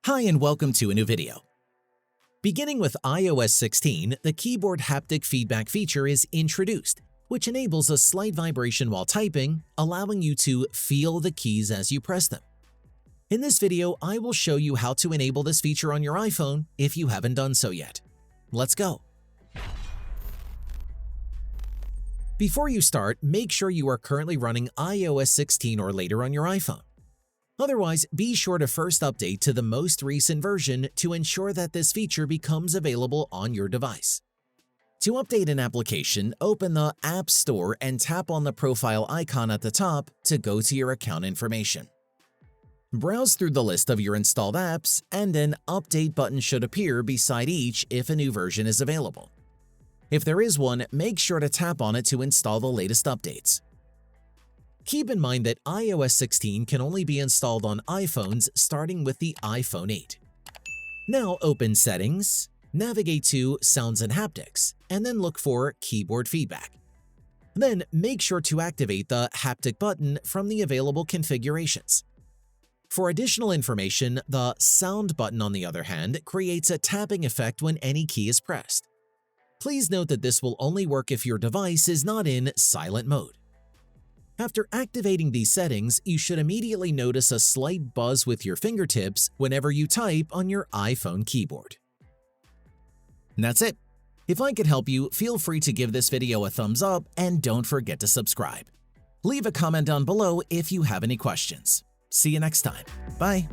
Hi and welcome to a new video. Beginning with iOS 16, the keyboard haptic feedback feature is introduced, which enables a slight vibration while typing, allowing you to feel the keys as you press them. In this video, I will show you how to enable this feature on your iPhone if you haven't done so yet. Let's go. Before you start, make sure you are currently running iOS 16 or later on your iPhone. Otherwise, be sure to first update to the most recent version to ensure that this feature becomes available on your device. To update an application, open the App Store and tap on the profile icon at the top to go to your account information. Browse through the list of your installed apps, and an Update button should appear beside each if a new version is available. If there is one, make sure to tap on it to install the latest updates. Keep in mind that iOS 16 can only be installed on iPhones starting with the iPhone 8. Now open Settings, navigate to Sounds and Haptics, and then look for Keyboard Feedback. Then make sure to activate the Haptic button from the available configurations. For additional information, the Sound button, on the other hand, creates a tapping effect when any key is pressed. Please note that this will only work if your device is not in silent mode. After activating these settings, you should immediately notice a slight buzz with your fingertips whenever you type on your iPhone keyboard. And that's it. If I could help you, feel free to give this video a thumbs up and don't forget to subscribe. Leave a comment down below if you have any questions. See you next time. Bye.